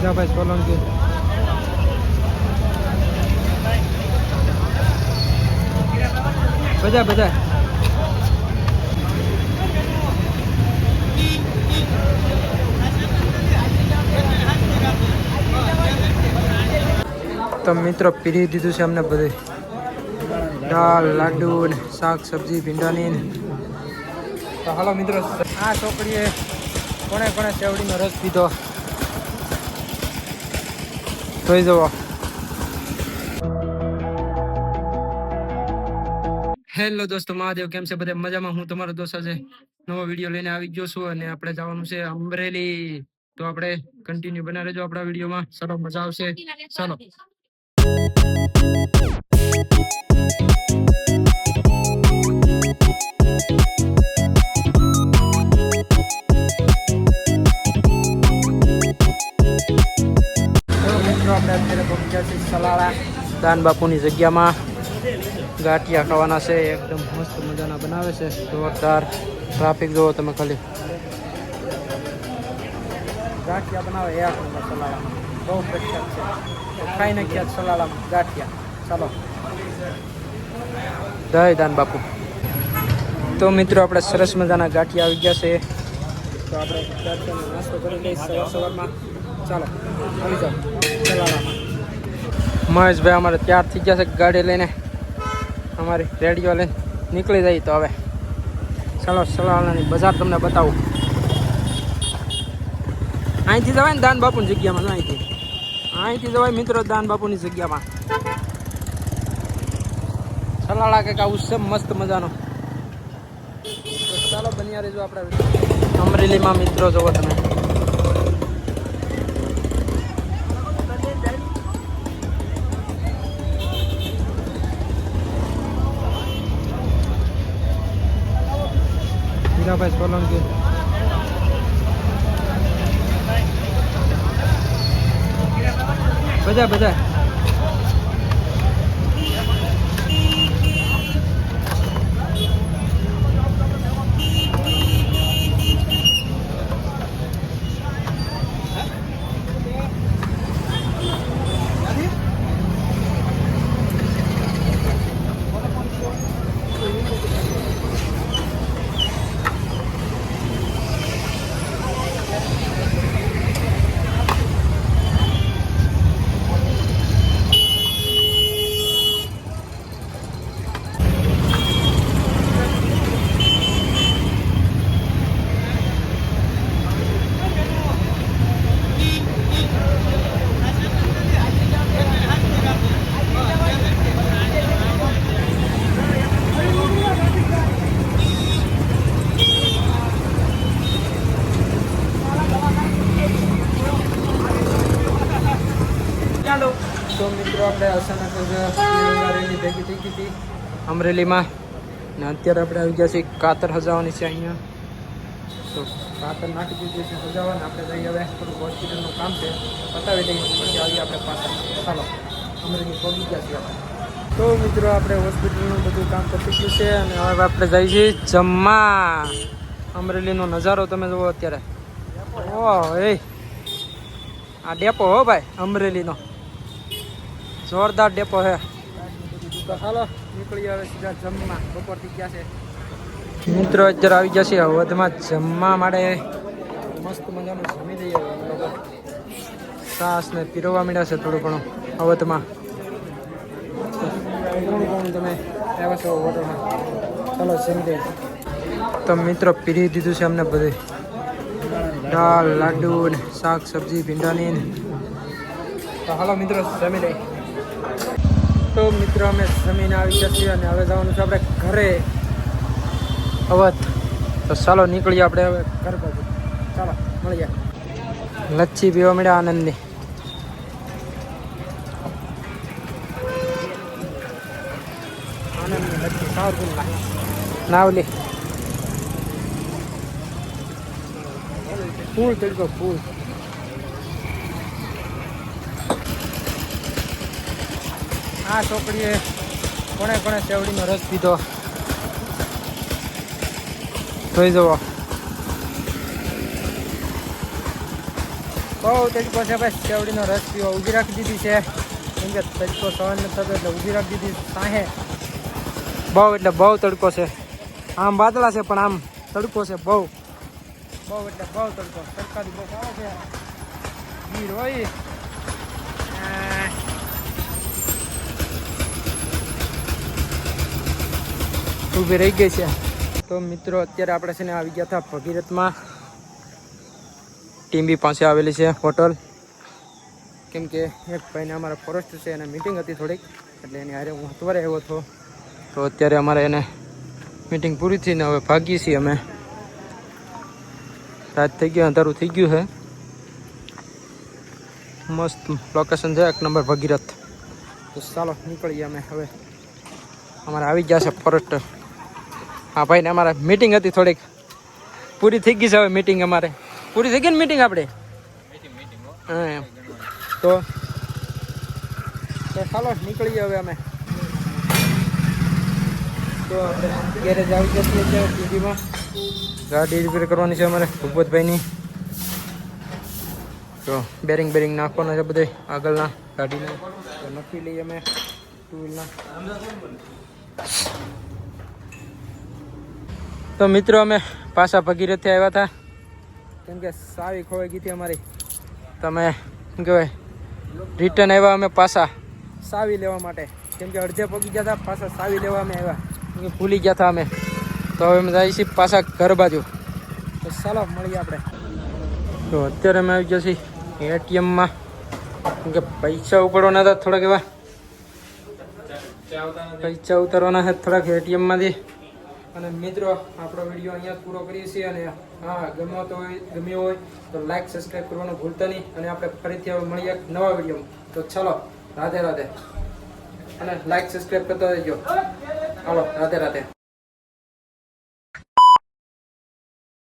હીરાભાઈ સોલંકી બધા તો મિત્રો પીરી દીધું છે અમને બધું દાળ લાડુ ને શાક સબ્જી ભીંડાની તો હાલો મિત્રો આ છોકરીએ કોણે સેવડીનો રસ પીધો જોઈ જવો. હેલો દોસ્તો મહાદેવ, કેમ છે બધા મજામાં? હું તમારો દોસ્ત આજે નવો વિડીયો લઈને આવી ગયો છું અને આપણે જવાનું છે અમરેલી. તો આપણે કન્ટિન્યુ બના રહેજો આપણા વિડીયોમાં. ચાલો મજા આવશે. ચાલો આપણે અત્યારે પહોંચ્યા છીએ સલાળા દાન બાપુની જગ્યામાં. ગાંઠિયા ખાવાના છે, એકદમ મસ્ત મજાના બનાવે છે, જોરદાર. ટ્રાફિક જોવો તમે ખાલી. ગાંઠિયા બનાવે એક નંબર સલાળામાં, બહુ પ્રખ્યાત છે. ખાઈ નાખ્યા સલાળામાં ગાંઠિયા. ચાલો જય દાન બાપુ. તો મિત્રો આપણે સરસ મજાના ગાંઠિયા આવી ગયા છે. તો આપણે ગાંઠિયાનો નાસ્તો કરી લઈએ સવારમાં. ચાલો આવી જાઓ સલાળામાં. મહેશભાઈ અમારે તૈયાર થઈ ગયા છે ગાડી લઈને, અમારી રેડિયો લઈને નીકળી જાય. તો હવે ચાલો સલાળાની બજાર તમને બતાવું. અહીંથી જવાય ને દાન બાપુની જગ્યામાં. અહીંથી જવાય મિત્રો દાન બાપુની જગ્યામાં. સલાળા કંઈક આવું છે મસ્ત મજાનો. ચાલો બન્યા રહેજો આપણે અમરેલીમાં. મિત્રો જોવો તમે, હીરાભાઈ સોલંકી બધા તો મિત્રો આપણે અચાનક રેલી ભેગી થઈ ગઈ હતી અમરેલીમાં, ને અત્યારે આપણે આવી ગયા છીએ કાતર સજાવવાની છે અહીંયા. તો કાતર નાખી દીધી છે સજાવવાનું. આપણે જઈએ હવે થોડુંક હોસ્પિટલનું કામ છે, બતાવી દઈએ પછી આવીએ આપણે પાછળ. ચાલો અમરેલી પહોંચી ગયા છીએ આપણે. તો મિત્રો આપણે હોસ્પિટલનું બધું કામ પતી ગયું છે અને હવે આપણે જઈએ છીએ જમવા. અમરેલીનો નજારો તમે જુઓ અત્યારે. ઓહ એ આ ડેપો હો ભાઈ અમરેલીનો, જોરદાર ડેપો છે. તો ચાલો નીકળી આવે સીધા જમવા. બપોરથી ગયા છે મિત્રો, અત્યારે આવી ગયા છે હળવદમાં જમવા માટે. મસ્ત મજાનું જમી લઈએ અમે લોકો. છાસ ને પીરવા મળ્યા છે થોડું ઘણું હળવદમાં. ઘણું તમે આવ્યા છો હોટલમાં. ચાલો જમી લઈએ. તો મિત્રો પીરી દીધું છે અમને બધું દાળ લાડુ ને શાક સબ્જી ભીંડાની. તો હાલો મિત્રો જમી લઈએ. તો મિત્રો અમે જમીને આવી ગયા છીએ અને હવે જવાનું છે આપણે ઘરે અવધ. તો ચાલો નીકળીએ આપણે હવે ઘર બાજુ. ચાલો મળીએ. લચ્છી પીવા મળ્યા આનંદની. આનંદની લચ્છી સાવરકુંડલા નાવલી. ફૂલ તડકો ફૂલ. આ છોકરીએ કોણે સેવડીનો રસ પીધો જોઈ જવો. બહુ તડકો છે ભાઈ. શેવડીનો રસ પીવો ઊભી રાખી દીધી છે, કેમ કે તડકો સહન નથી થતો એટલે ઊભી રાખી દીધી સાહે. બહુ એટલે બહુ તડકો છે. આમ વાદળા છે પણ આમ તડકો છે બહુ એટલે બહુ તડકો. સરકારી બસ આવે છે, ગીર હોય ઊભી રહી ગઈ છે. તો મિત્રો અત્યારે આપણે છે ને આવી ગયા હતા ભગીરથમાં. ટીમ્બી પાસે આવેલી છે હોટલ, કેમ કે એક ભાઈને અમારા ફોરેસ્ટ છે એને મીટિંગ હતી થોડીક, એટલે એની હારે હું સવારે આવ્યો હતો. તો અત્યારે અમારે એને મીટિંગ પૂરી થઈને હવે ભાગીએ છીએ અમે. રાત થઈ ગયો, અંધારું થઈ ગયું છે. મસ્ત લોકેશન છે, એક નંબર ભગીરથ. તો ચાલો નીકળીએ અમે હવે. અમારે આવી ગયા છે ફોરેસ્ટર. હા ભાઈને અમારે મીટિંગ હતી થોડીક, પૂરી થઈ ગઈ છે હવે મીટિંગ. અમારે પૂરી થઈ ગઈ ને મીટિંગ આપણે. હા એમ. તો ચાલો નીકળીએ હવે અમે. તો ગેરેજ આવી જતી છે ટીવીમાં. ગાડી રિપેર કરવાની છે અમારે ભૂપતભાઈની. તો બેરિંગ નાખવાના છે બધે આગળના ગાડીને. તો નક્કી લઈએ અમે ટુ વ્હીલના. તો મિત્રો અમે પાછા ભગીરથથી આવ્યા હતા, કેમ કે સાવી ખોવાઈ ગઈ હતી અમારી. તમે શું કહેવાય રિટર્ન આવ્યા અમે પાછા સાવી લેવા માટે, કેમ કે અડધે પગી ગયા હતા. પાછા સાવી લેવા અમે આવ્યા, કેમ કે ભૂલી ગયા હતા અમે. તો હવે અમે જઈએ છીએ પાછા ઘર બાજુ. તો ચાલો મળીએ આપણે. તો અત્યારે અમે આવી ગયા છીએ એટીએમમાં, કેમ કે પૈસા ઉપાડવાના હતા થોડાક એવા. પૈસા ઉતારવાના છે થોડાક એટીએમમાંથી. અને મિત્રો આપણો વિડીયો અહીંયા પૂરો કરીએ છીએ. અને હા, ગમ્યો હોય તો લાઈક સબસ્ક્રાઈબ કરવાનું ભૂલતા નહીં. અને આપણે ફરીથી હવે મળીએ નવા વિડીયોમાં. તો ચલો, રાધે રાધે. અને લાઈક સબસ્ક્રાઈબ કરતા રહેજો. હાલો, રાધે રાધે.